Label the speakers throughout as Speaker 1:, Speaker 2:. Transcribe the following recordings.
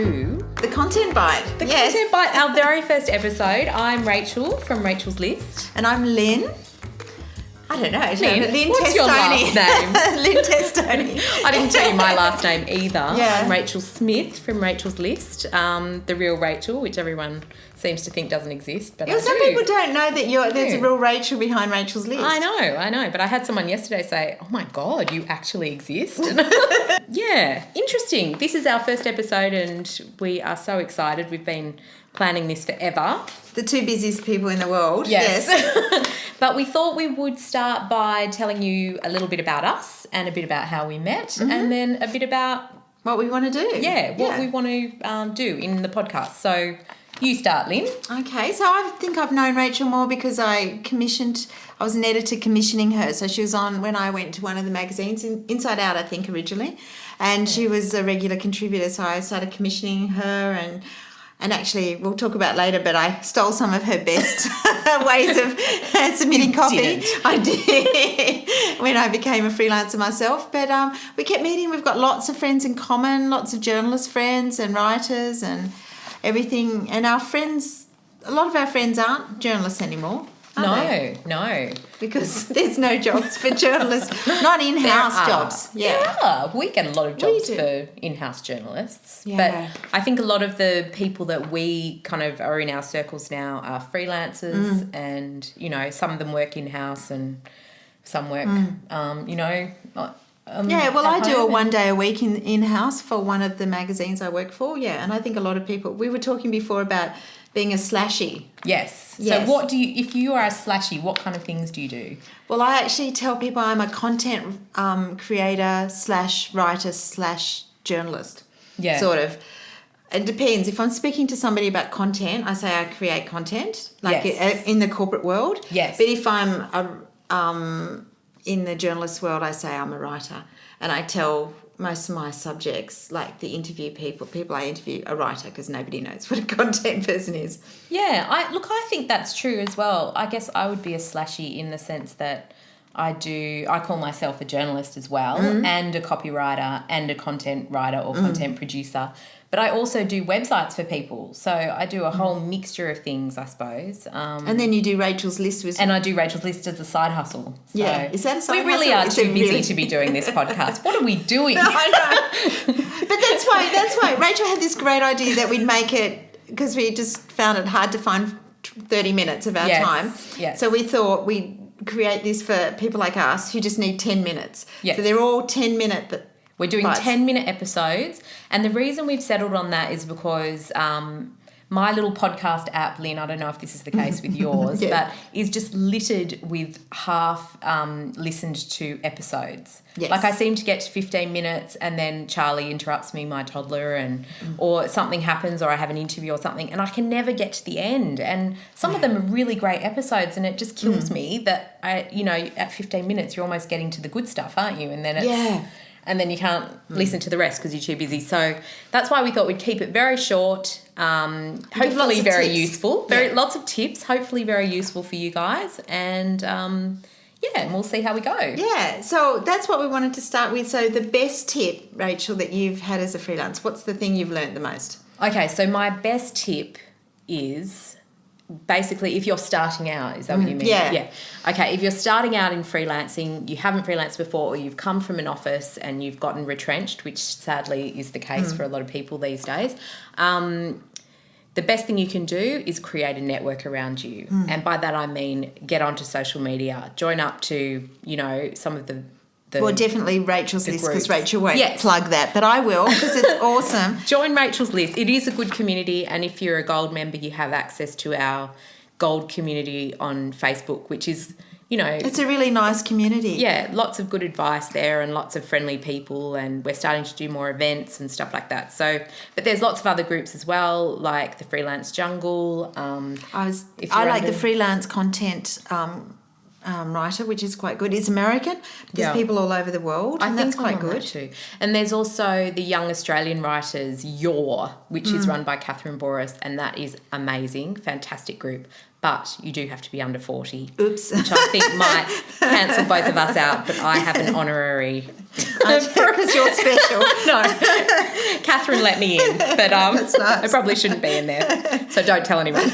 Speaker 1: to
Speaker 2: The Content Byte.
Speaker 1: Content Byte, our very first episode. I'm Rachel from Rachel's List.
Speaker 2: And I'm Lynn. I don't know.
Speaker 1: Lynn, what's your last name?
Speaker 2: Lynn Testoni.
Speaker 1: I didn't tell you my last name either.
Speaker 2: Yeah.
Speaker 1: I'm Rachel Smith from Rachel's List. The real Rachel, which everyone seems to think doesn't exist, but
Speaker 2: Some people don't know that there's a real Rachel behind Rachel's List.
Speaker 1: I know. But I had someone yesterday say, "Oh my God, you actually exist." Yeah, interesting. This is our first episode and we are so excited. We've been planning this forever.
Speaker 2: The two busiest people in the world.
Speaker 1: Yes. But we thought we would start by telling you a little bit about us and a bit about how we met and then a bit about
Speaker 2: what we want to do.
Speaker 1: What we want to do in the podcast. So you start, Lynn.
Speaker 2: Okay, so I think I've known Rachel more because I was an editor commissioning her. So she was on when I went to one of the magazines, Inside Out, I think, originally. And she was a regular contributor, so I started commissioning her and actually, we'll talk about later, but I stole some of her best ways of submitting copy.
Speaker 1: Didn't.
Speaker 2: I did when I became a freelancer myself. But we kept meeting. We've got lots of friends in common, lots of journalist friends and writers and everything. And our friends, a lot of our friends aren't journalists anymore.
Speaker 1: No.
Speaker 2: Because there's no jobs for journalists, not in-house jobs.
Speaker 1: Yeah, we get a lot of jobs for in-house journalists.
Speaker 2: Yeah.
Speaker 1: But I think a lot of the people that we kind of are in our circles now are freelancers and, some of them work in-house and some work,
Speaker 2: I do a one day a week in-house for one of the magazines I work for, and I think a lot of people, we were talking before about being a slashy.
Speaker 1: Yes. So if you are a slashy, what kind of things do you do?
Speaker 2: Well, I actually tell people I'm a content creator / writer / journalist. Yeah. Sort of. It depends. If I'm speaking to somebody about content, I say I create content, in the corporate world.
Speaker 1: Yes.
Speaker 2: But if I'm in the journalist world, I say I'm a writer. And I tell most of my subjects, like the interview people I interview, a writer, because nobody knows what a content person is.
Speaker 1: Yeah, I think that's true as well. I guess I would be a slashy in the sense that I call myself a journalist as well, and a copywriter and a content writer or content producer. But I also do websites for people. So I do a whole mixture of things, I suppose.
Speaker 2: And then you do Rachel's List.
Speaker 1: And I do Rachel's List as a side hustle. So
Speaker 2: yeah. Is that a side hustle?
Speaker 1: We really are too busy to be doing this podcast. What are we doing?
Speaker 2: No, I know. But that's why Rachel had this great idea that we'd make it, because we just found it hard to find 30 minutes of our time.
Speaker 1: Yes.
Speaker 2: So we thought we'd create this for people like us who just need 10 minutes.
Speaker 1: Yes.
Speaker 2: So they're all 10-minute
Speaker 1: We're doing 10-minute episodes, and the reason we've settled on that is because my little podcast app, Lynn, I don't know if this is the case with yours, but is just littered with half listened to episodes.
Speaker 2: Yes.
Speaker 1: Like I seem to get to 15 minutes and then Charlie interrupts me, my toddler, or something happens or I have an interview or something, and I can never get to the end. And some of them are really great episodes, and it just kills me that at 15 minutes you're almost getting to the good stuff, aren't you? And then it's... And then you can't listen to the rest because you're too busy. So that's why we thought we'd keep it very short, hopefully very useful. Lots of tips, hopefully very useful for you guys. And, and we'll see how we go.
Speaker 2: Yeah, so that's what we wanted to start with. So the best tip, Rachel, that you've had as a freelance, what's the thing you've learned the most?
Speaker 1: Okay, so my best tip is... basically, if you're starting out, is that what you mean?
Speaker 2: Yeah.
Speaker 1: Okay, if you're starting out in freelancing, you haven't freelanced before, or you've come from an office and you've gotten retrenched, which sadly is the case for a lot of people these days, the best thing you can do is create a network around you. And by that I mean get onto social media, join up to, some of the
Speaker 2: well, definitely Rachel's List, because Rachel won't plug that, but I will, because it's awesome.
Speaker 1: Join Rachel's List. It is a good community, and if you're a gold member, you have access to our gold community on Facebook, which is, it's
Speaker 2: a really nice community.
Speaker 1: Yeah, lots of good advice there and lots of friendly people, and we're starting to do more events and stuff like that. So, but there's lots of other groups as well, like the Freelance Jungle.
Speaker 2: I like the freelance content writer, which is quite good. It's American. There's people all over the world, and that's quite good
Speaker 1: too. And there's also the Young Australian Writers, which is run by Catherine Boris, and that is amazing, fantastic group. but you do have to be under 40.
Speaker 2: Oops.
Speaker 1: Which I think might cancel both of us out, but I have an honorary.
Speaker 2: Because you're special.
Speaker 1: No. Catherine let me in, but
Speaker 2: That's nice.
Speaker 1: I probably shouldn't be in there. So don't tell anyone.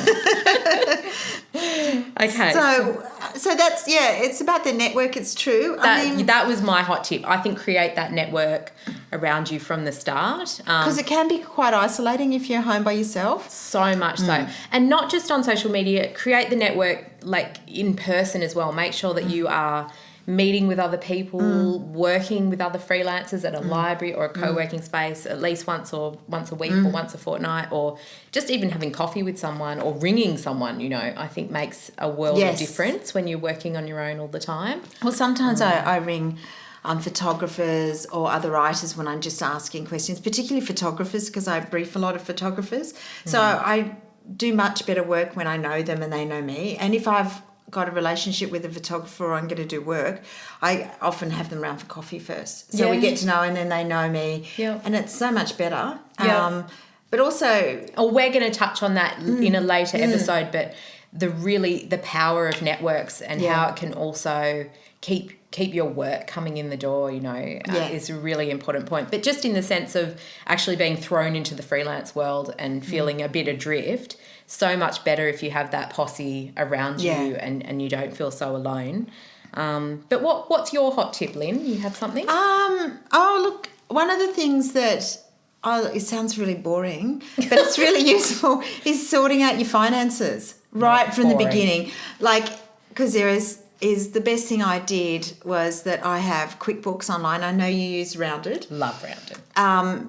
Speaker 1: Okay.
Speaker 2: So that's, it's about the network. It's true.
Speaker 1: That was my hot tip. I think create that network around you from the start.
Speaker 2: Because it can be quite isolating if you're home by yourself.
Speaker 1: So much so. And not just on social media, create the network like in person as well. Make sure that you are meeting with other people, working with other freelancers at a library or a co-working space at least once a week or once a fortnight, or just even having coffee with someone or ringing someone, I think makes a world of difference when you're working on your own all the time.
Speaker 2: Well, sometimes I ring photographers or other writers when I'm just asking questions, particularly photographers, because I brief a lot of photographers. So I do much better work when I know them and they know me. And if I've got a relationship with a photographer or I'm going to do work, I often have them round for coffee first. So we get to know and then they know me.
Speaker 1: Yeah.
Speaker 2: And it's so much better.
Speaker 1: Yeah.
Speaker 2: But also...
Speaker 1: we're going to touch on that in a later episode, but the power of networks and how it can also keep your work coming in the door, is a really important point. But just in the sense of actually being thrown into the freelance world and feeling a bit adrift, so much better if you have that posse around you and you don't feel so alone. But what's your hot tip, Lynn? You have something?
Speaker 2: Look, one of the things that, it sounds really boring, but it's really useful, is sorting out your finances right from the beginning. Because there is the best thing I did was that I have QuickBooks online. I know you use Rounded.
Speaker 1: Love Rounded.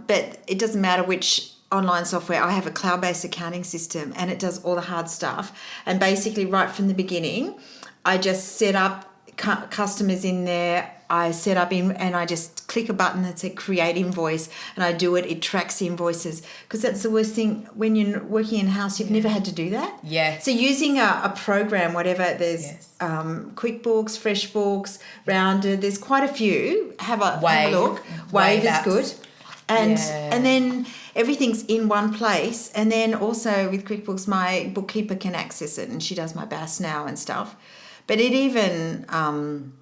Speaker 2: But it doesn't matter which online software. I have a cloud-based accounting system and it does all the hard stuff. And basically right from the beginning, I just set up customers in there. I set up and I just click a button that says create invoice and I do it. It tracks the invoices, because that's the worst thing when you're working in-house. You've never had to do that.
Speaker 1: Yes.
Speaker 2: So using a program, whatever, there's QuickBooks, FreshBooks, Rounded, there's quite a few. Have a look. Wave is good. And then everything's in one place. And then also with QuickBooks, my bookkeeper can access it and she does my BAS now and stuff. But it even...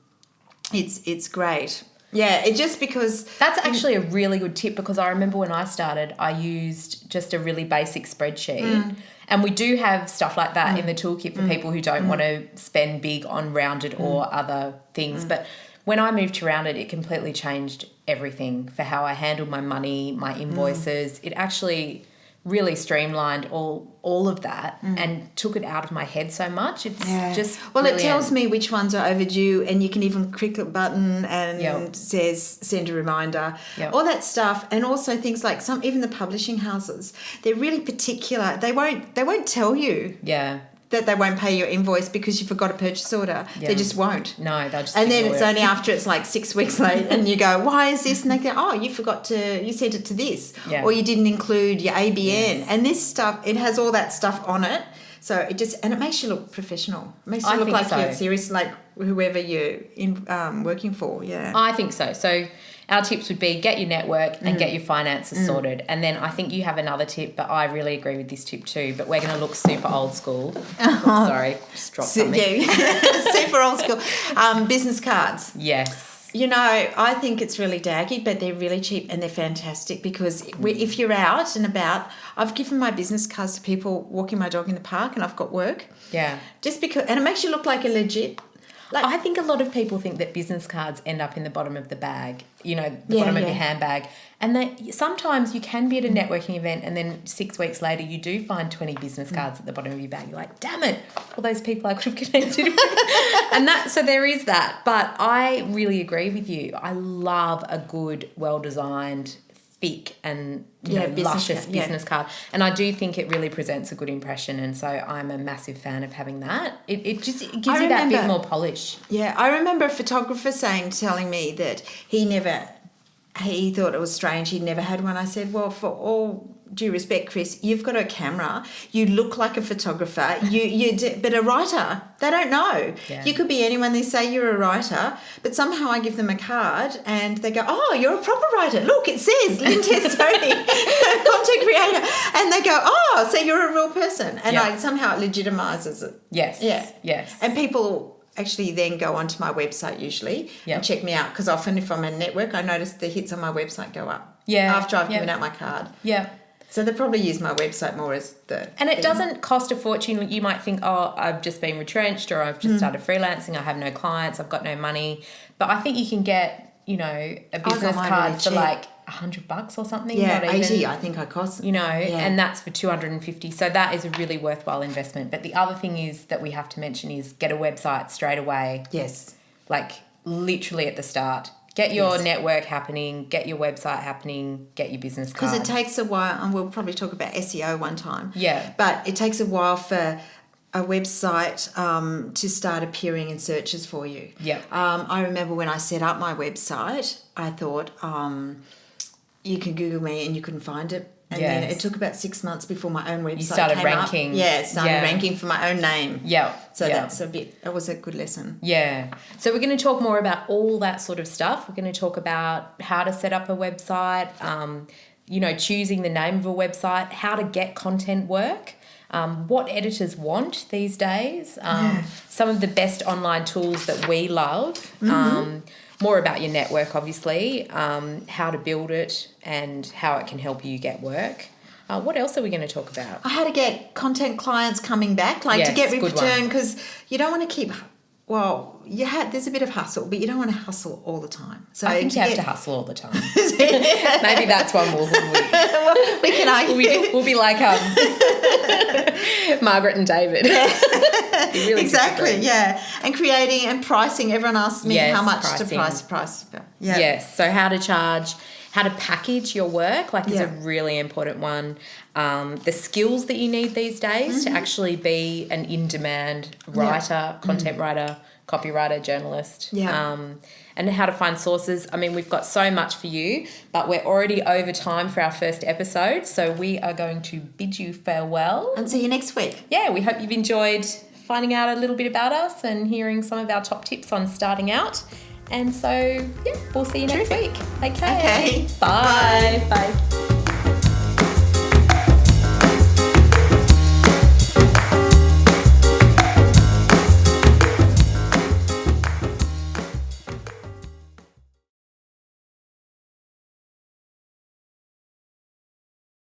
Speaker 2: It's great. Yeah, it just because...
Speaker 1: That's actually a really good tip, because I remember when I started, I used just a really basic spreadsheet. And we do have stuff like that in the toolkit for people who don't want to spend big on Rounded or other things. But when I moved to Rounded, it completely changed everything for how I handled my money, my invoices. It actually really streamlined all of that and took it out of my head so much. It's just brilliant.
Speaker 2: It tells me which ones are overdue, and you can even click a button and says send a reminder, all that stuff. And also things like even the publishing houses, they're really particular. They won't tell you that they won't pay your invoice because you forgot a purchase order. They just won't.
Speaker 1: No, they'll just...
Speaker 2: And then it's only after it's like 6 weeks late and you go, why is this? And they go, you sent it to this.
Speaker 1: Yeah.
Speaker 2: Or you didn't include your ABN. Yes. And this stuff, it has all that stuff on it. So it makes you look professional. It makes you look like you're serious, like whoever you're working for. Yeah.
Speaker 1: I think so. So our tips would be get your network and get your finances sorted. And then I think you have another tip, but I really agree with this tip too, but we're going to look super old school. Sorry, just dropped something.
Speaker 2: Yeah, super old school. Business cards.
Speaker 1: Yes.
Speaker 2: I think it's really daggy, but they're really cheap and they're fantastic, because if you're out and about, I've given my business cards to people walking my dog in the park and I've got work. Yeah. Just because, and it makes you look like a legit...
Speaker 1: I think a lot of people think that business cards end up in the bottom of the bag, the bottom of your handbag. And sometimes you can be at a networking event and then 6 weeks later you do find 20 business cards at the bottom of your bag. You're like, damn it, all those people I could have connected with. So there is that. But I really agree with you. I love a good, well-designed, thick and luscious business card, and I do think it really presents a good impression, and so I'm a massive fan of having that. It gives you that bit more polish.
Speaker 2: Yeah, I remember a photographer telling me that he thought it was strange, he'd never had one. I said, well, for all due respect, Chris, you've got a camera, you look like a photographer, but a writer, they don't know.
Speaker 1: Yeah.
Speaker 2: You could be anyone. They say you're a writer, but somehow I give them a card and they go, oh, you're a proper writer. Look, it says Lynn Testoni, content creator. And they go, oh, so you're a real person. And somehow it legitimizes it.
Speaker 1: Yes.
Speaker 2: Yeah.
Speaker 1: Yes.
Speaker 2: And people actually then go onto my website usually and check me out, because often if I'm a network, I notice the hits on my website go up after I've given out my card.
Speaker 1: Yeah.
Speaker 2: So they probably use my website more as the...
Speaker 1: And it doesn't cost a fortune. You might think, oh, I've just been retrenched, or I've just started freelancing, I have no clients, I've got no money. But I think you can get, a business card
Speaker 2: really
Speaker 1: for
Speaker 2: cheap.
Speaker 1: like $100 or something.
Speaker 2: Yeah,
Speaker 1: not
Speaker 2: 80
Speaker 1: even,
Speaker 2: I think I cost.
Speaker 1: And that's for $250. So that is a really worthwhile investment. But the other thing is that we have to mention is get a website straight away.
Speaker 2: Yes.
Speaker 1: Like literally at the start. Get your network happening, get your website happening, get your business card.
Speaker 2: Because it takes a while, and we'll probably talk about SEO one time.
Speaker 1: Yeah.
Speaker 2: But it takes a while for a website to start appearing in searches for you.
Speaker 1: Yeah.
Speaker 2: I remember when I set up my website, I thought you can Google me and you couldn't find it. And then it took about 6 months before my own website
Speaker 1: started
Speaker 2: came
Speaker 1: ranking.
Speaker 2: up. Yeah, it started ranking for my own name.
Speaker 1: Yeah.
Speaker 2: So that was a good lesson.
Speaker 1: Yeah. So we're going to talk more about all that sort of stuff. We're going to talk about how to set up a website, choosing the name of a website, how to get content work, what editors want these days, some of the best online tools that we love, more about your network, obviously, how to build it and how it can help you get work. What else are we going to talk about?
Speaker 2: How to get content clients coming back, to get return, because you don't want to keep... Well, there's a bit of hustle, but you don't want to hustle all the time. So
Speaker 1: I think you have to hustle all the time. Maybe that's one we
Speaker 2: can argue.
Speaker 1: We'll be like Margaret and David. Really
Speaker 2: exactly, and creating and pricing. Everyone asks me how much pricing. To price. Yeah.
Speaker 1: Yes, so how to charge, how to package your work, is a really important one. The skills that you need these days to actually be an in-demand writer, content writer, copywriter, journalist.
Speaker 2: Yeah.
Speaker 1: And how to find sources. I mean, we've got so much for you, but we're already over time for our first episode, so we are going to bid you farewell.
Speaker 2: And see you next week.
Speaker 1: Yeah, we hope you've enjoyed finding out a little bit about us and hearing some of our top tips on starting out. And so, we'll see you next week. Okay.
Speaker 2: Okay.
Speaker 1: Bye. Bye.